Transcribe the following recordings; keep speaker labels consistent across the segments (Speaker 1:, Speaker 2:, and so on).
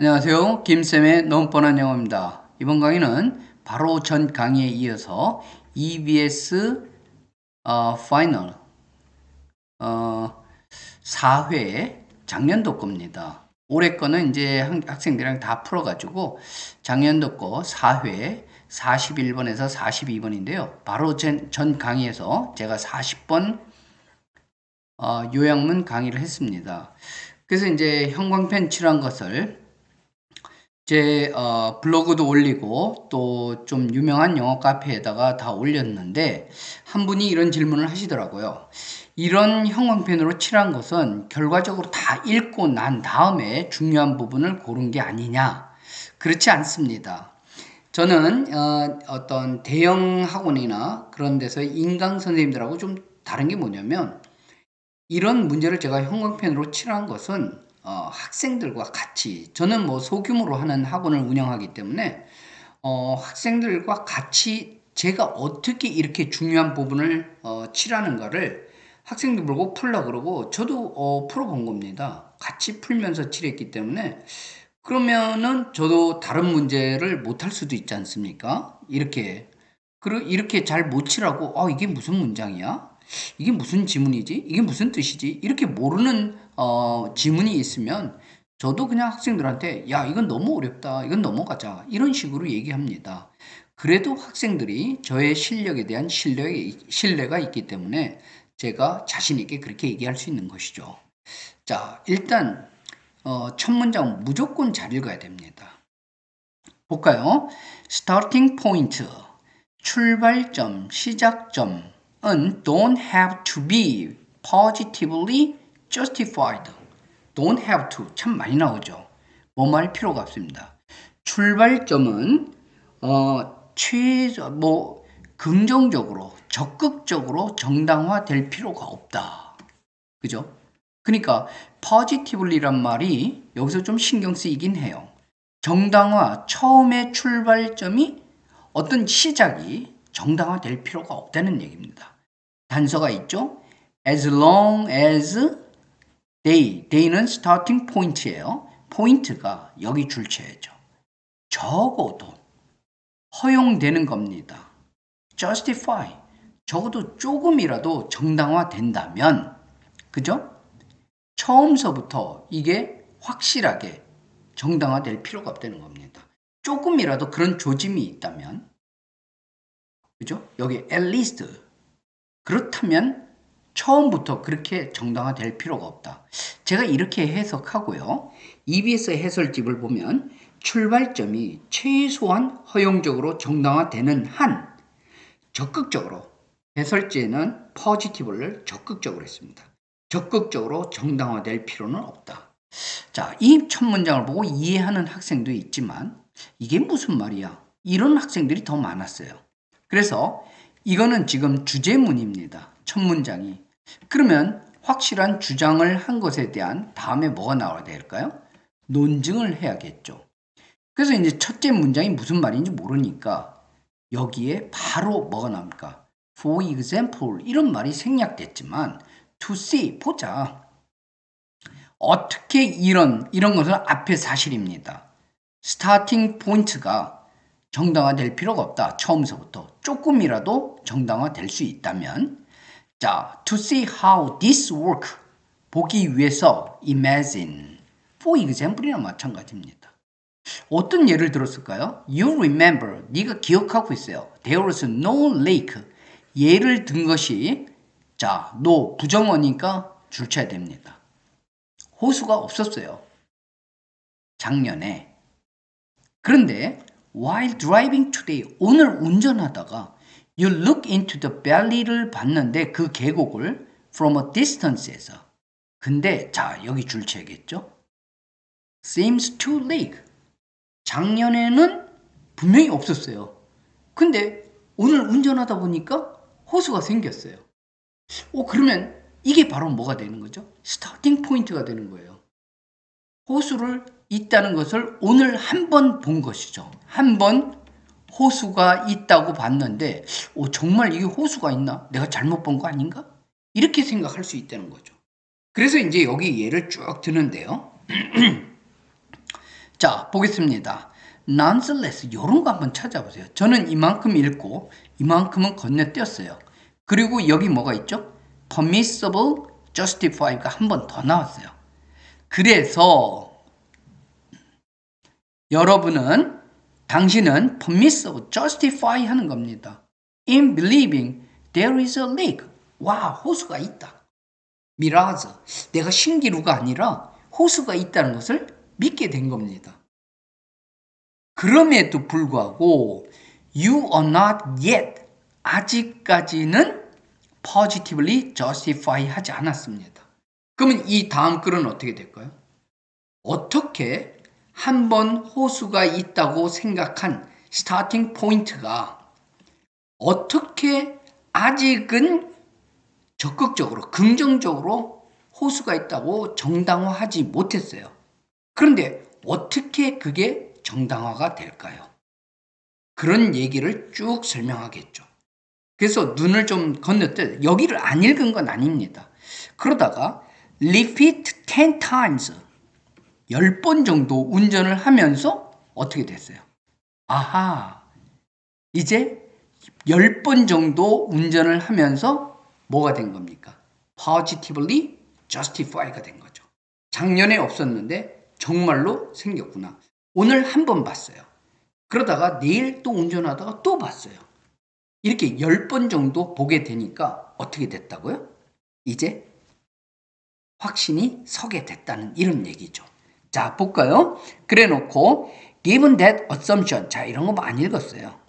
Speaker 1: 안녕하세요. 김쌤의 너무 뻔한 영어입니다. 이번 강의는 바로 전 강의에 이어서 EBS 파이널 4회 작년도 겁니다. 올해 거는 이제 학생들이랑 다 풀어가지고 작년도 거 4회 41번에서 42번인데요. 바로 전 강의에서 제가 40번 요약문 강의를 했습니다. 그래서 이제 형광펜 칠한 것을 제 블로그도 올리고 또 좀 유명한 영어 카페에다가 다 올렸는데 한 분이 이런 질문을 하시더라고요. 이런 형광펜으로 칠한 것은 결과적으로 다 읽고 난 다음에 중요한 부분을 고른 게 아니냐? 그렇지 않습니다. 저는 어떤 대형 학원이나 그런 데서 인강 선생님들하고 좀 다른 게 뭐냐면 이런 문제를 제가 형광펜으로 칠한 것은 학생들과 같이, 저는 뭐 소규모로 하는 학원을 운영하기 때문에 학생들과 같이 제가 어떻게 이렇게 중요한 부분을 칠하는가를 학생들 보고 풀라 그러고 저도 풀어본 겁니다. 같이 풀면서 칠했기 때문에 그러면은 저도 다른 문제를 못할 수도 있지 않습니까? 그리고 이렇게 잘 못 칠하고 이게 무슨 문장이야? 이게 무슨 지문이지? 이게 무슨 뜻이지? 이렇게 모르는 지문이 있으면 저도 그냥 학생들한테 야 이건 너무 어렵다. 이건 넘어가자. 이런 식으로 얘기합니다. 그래도 학생들이 저의 실력에 대한 신뢰가 있기 때문에 제가 자신 있게 그렇게 얘기할 수 있는 것이죠. 자, 일단 첫 문장 무조건 잘 읽어야 됩니다. 볼까요? starting point, 출발점, 시작점은 don't have to be positively justified. don't have to 참 많이 나오죠. 뭐뭐 할 필요가 없습니다. 출발점은 긍정적으로, 적극적으로 정당화될 필요가 없다. 그죠? 그러니까 positively란 말이 여기서 좀 신경 쓰이긴 해요. 정당화, 처음의 출발점이 어떤 시작이 정당화될 필요가 없다는 얘기입니다. 단서가 있죠? As long as they는 starting point이에요. 포인트가 여기 줄쳐야죠. 적어도 허용되는 겁니다. justify, 적어도 조금이라도 정당화된다면, 그죠? 처음서부터 이게 확실하게 정당화될 필요가 없다는 겁니다. 조금이라도 그런 조짐이 있다면, 그죠? 여기 at least 그렇다면 처음부터 그렇게 정당화될 필요가 없다. 제가 이렇게 해석하고요. EBS의 해설집을 보면 출발점이 최소한 허용적으로 정당화되는 한 적극적으로 해설지에는 positive를 적극적으로 했습니다. 적극적으로 정당화될 필요는 없다. 자, 이 첫 문장을 보고 이해하는 학생도 있지만 이게 무슨 말이야? 이런 학생들이 더 많았어요. 그래서 이거는 지금 주제문입니다. 첫 문장이. 그러면 확실한 주장을 한 것에 대한 다음에 뭐가 나와야 될까요? 논증을 해야겠죠. 그래서 이제 첫째 문장이 무슨 말인지 모르니까 여기에 바로 뭐가 나옵니까? For example 이런 말이 생략됐지만 to see 보자. 어떻게 이런 것은 앞에 사실입니다. 스타팅 포인트가 정당화될 필요가 없다. 처음서부터 조금이라도 정당화될 수 있다면 자, to see how this work 보기 위해서 imagine for example이나 마찬가지입니다. 어떤 예를 들었을까요? You remember, 네가 기억하고 있어요. There was no lake. 예를 든 것이 자, no 부정어니까 줄쳐야 됩니다. 호수가 없었어요. 작년에. 그런데 while driving today, 오늘 운전하다가 you look into the valley를 봤는데 그 계곡을 from a distance에서. 근데 자, 여기 줄쳐야겠죠? seems to lake. 작년에는 분명히 없었어요. 근데 오늘 운전하다 보니까 호수가 생겼어요. 그러면 이게 바로 뭐가 되는 거죠? 스타팅 포인트가 되는 거예요. 호수를 있다는 것을 오늘 한 번 본 것이죠. 한 번 호수가 있다고 봤는데 정말 이게 호수가 있나? 내가 잘못 본 거 아닌가? 이렇게 생각할 수 있다는 거죠. 그래서 이제 여기 예를 쭉 드는데요. 자, 보겠습니다. nonetheless 이런 거 한번 찾아보세요. 저는 이만큼 읽고 이만큼은 건너뛰었어요. 그리고 여기 뭐가 있죠? permissible, justify가 한 번 더 나왔어요. 그래서 여러분은 당신은 permissible, justify 하는 겁니다. In believing there is a lake. 와, 호수가 있다. 미라즈, 내가 신기루가 아니라 호수가 있다는 것을 믿게 된 겁니다. 그럼에도 불구하고 you are not yet, 아직까지는 positively justify 하지 않았습니다. 그러면 이 다음 글은 어떻게 될까요? 어떻게 한번 호수가 있다고 생각한 스타팅 포인트가 어떻게 아직은 적극적으로 긍정적으로 호수가 있다고 정당화하지 못했어요. 그런데 어떻게 그게 정당화가 될까요? 그런 얘기를 쭉 설명하겠죠. 그래서 눈을 좀 건너뛰어 여기를 안 읽은 건 아닙니다. 그러다가 repeat 10 times 10번 정도 운전을 하면서 어떻게 됐어요? 아하, 이제 10번 정도 운전을 하면서 뭐가 된 겁니까? positively justify가 된 거죠. 작년에 없었는데 정말로 생겼구나. 오늘 한 번 봤어요. 그러다가 내일 또 운전하다가 또 봤어요. 이렇게 10번 정도 보게 되니까 어떻게 됐다고요? 이제 확신이 서게 됐다는 이런 얘기죠. 자, 볼까요? 그래 놓고 given that assumption. 자, 이런 거 많이 읽었어요.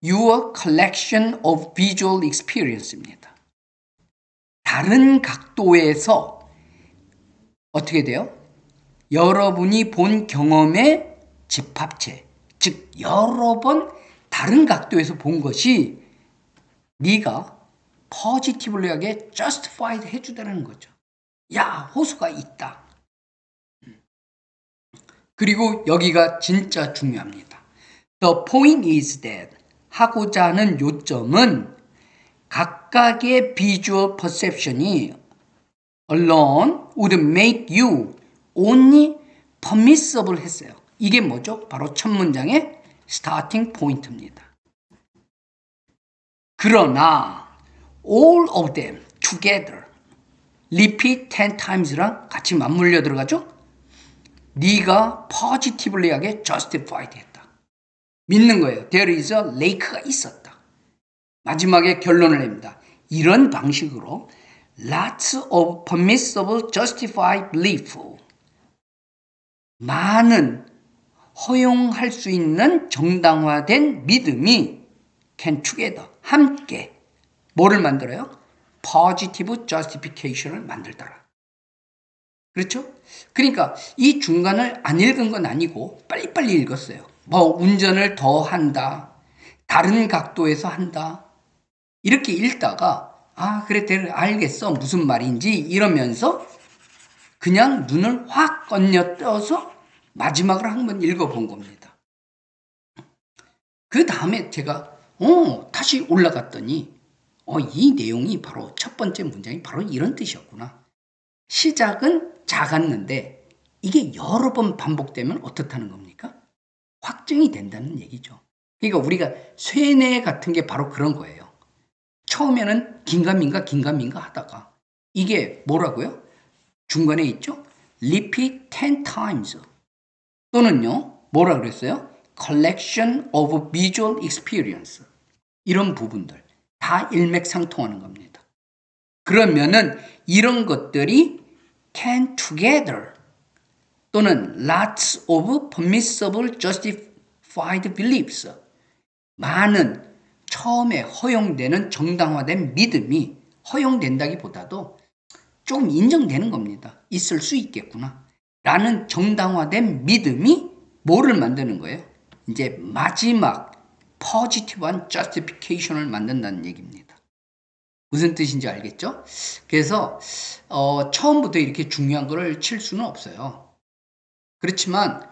Speaker 1: Your collection of visual experience입니다. 다른 각도에서 어떻게 돼요? 여러분이 본 경험의 집합체, 즉 여러 번 다른 각도에서 본 것이 네가 포지티블하게 justified 해주다는 거죠. 야, 호수가 있다. 그리고 여기가 진짜 중요합니다. The point is that 하고자 하는 요점은 각각의 visual perception이 alone would make you only permissible 했어요. 이게 뭐죠? 바로 첫 문장의 starting point입니다. 그러나 all of them together repeat 10 times랑 같이 맞물려 들어가죠? 네가 positively하게 justified 했다. 믿는 거예요. There is a lake가 있었다. 마지막에 결론을 냅니다. 이런 방식으로 lots of permissible justified belief 많은 허용할 수 있는 정당화된 믿음이 can together 함께 뭐를 만들어요? positive justification을 만들더라. 그렇죠? 그러니까 이 중간을 안 읽은 건 아니고 빨리빨리 읽었어요. 뭐 운전을 더 한다. 다른 각도에서 한다. 이렇게 읽다가 아 그래 알겠어 무슨 말인지 이러면서 그냥 눈을 확 건너떠서 마지막으로 한번 읽어본 겁니다. 그 다음에 제가 다시 올라갔더니 이 내용이 바로 첫 번째 문장이 바로 이런 뜻이었구나. 시작은 작았는데 이게 여러 번 반복되면 어떻다는 겁니까? 확증이 된다는 얘기죠. 그러니까 우리가 쇠뇌 같은 게 바로 그런 거예요. 처음에는 긴가민가 하다가 이게 뭐라고요? 중간에 있죠? repeat 10 times 또는요 뭐라 그랬어요? collection of visual experience 이런 부분들 다 일맥상통하는 겁니다. 그러면은 이런 것들이 can together 또는 lots of permissible justified beliefs 많은 처음에 허용되는 정당화된 믿음이 허용된다기보다도 조금 인정되는 겁니다. 있을 수 있겠구나. 라는 정당화된 믿음이 뭐를 만드는 거예요? 이제 마지막 포지티브한 justification을 만든다는 얘기입니다. 무슨 뜻인지 알겠죠? 그래서 처음부터 이렇게 중요한 거를 칠 수는 없어요. 그렇지만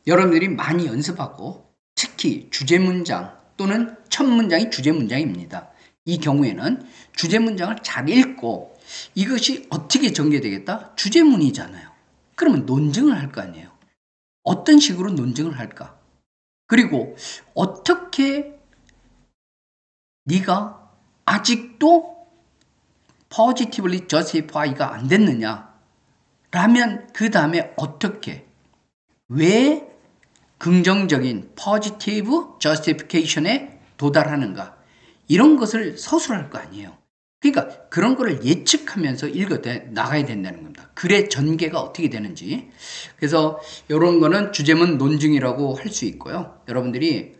Speaker 1: 여러분들이 많이 연습하고 특히 주제문장 또는 첫 문장이 주제문장입니다. 이 경우에는 주제문장을 잘 읽고 이것이 어떻게 전개되겠다? 주제문이잖아요. 그러면 논증을 할 거 아니에요. 어떤 식으로 논증을 할까? 그리고 어떻게 네가 아직도 positively justify가 안 됐느냐? 라면 그 다음에 어떻게, 왜 긍정적인 positive justification에 도달하는가? 이런 것을 서술할 거 아니에요. 그러니까 그런 거를 예측하면서 읽어 나가야 된다는 겁니다. 글의 전개가 어떻게 되는지. 그래서 이런 거는 주제문 논증이라고 할 수 있고요. 여러분들이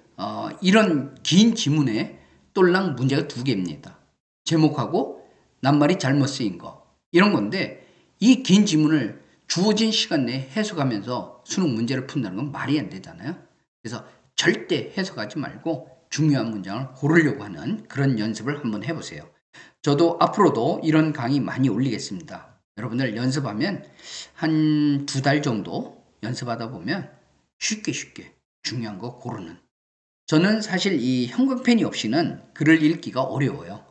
Speaker 1: 이런 긴 지문에 똘랑 문제가 두 개입니다. 제목하고 낱말이 잘못 쓰인 거. 이런 건데 이 긴 지문을 주어진 시간 내에 해석하면서 수능 문제를 푼다는 건 말이 안 되잖아요. 그래서 절대 해석하지 말고 중요한 문장을 고르려고 하는 그런 연습을 한번 해보세요. 저도 앞으로도 이런 강의 많이 올리겠습니다. 여러분들 연습하면 한 2달 정도 연습하다 보면 쉽게 중요한 거 고르는. 저는 사실 이 형광펜이 없이는 글을 읽기가 어려워요.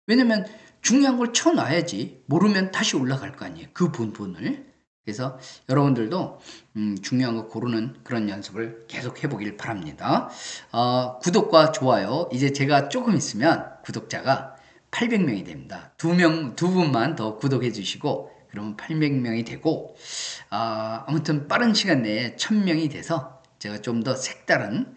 Speaker 1: 왜냐면 중요한 걸 쳐놔야지 모르면 다시 올라갈 거 아니에요. 그 부분을. 그래서 여러분들도 중요한 거 고르는 그런 연습을 계속 해보길 바랍니다. 구독과 좋아요. 이제 제가 조금 있으면 구독자가 800명이 됩니다. 두 분만 더 구독해 주시고 그러면 800명이 되고 아무튼 빠른 시간 내에 1000명이 돼서 제가 좀 더 색다른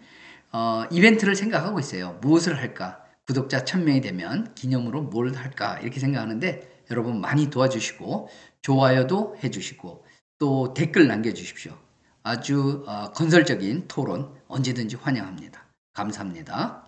Speaker 1: 이벤트를 생각하고 있어요. 무엇을 할까? 구독자 1000명이 되면 기념으로 뭘 할까? 이렇게 생각하는데 여러분 많이 도와주시고 좋아요도 해주시고 또 댓글 남겨주십시오. 아주 건설적인 토론 언제든지 환영합니다. 감사합니다.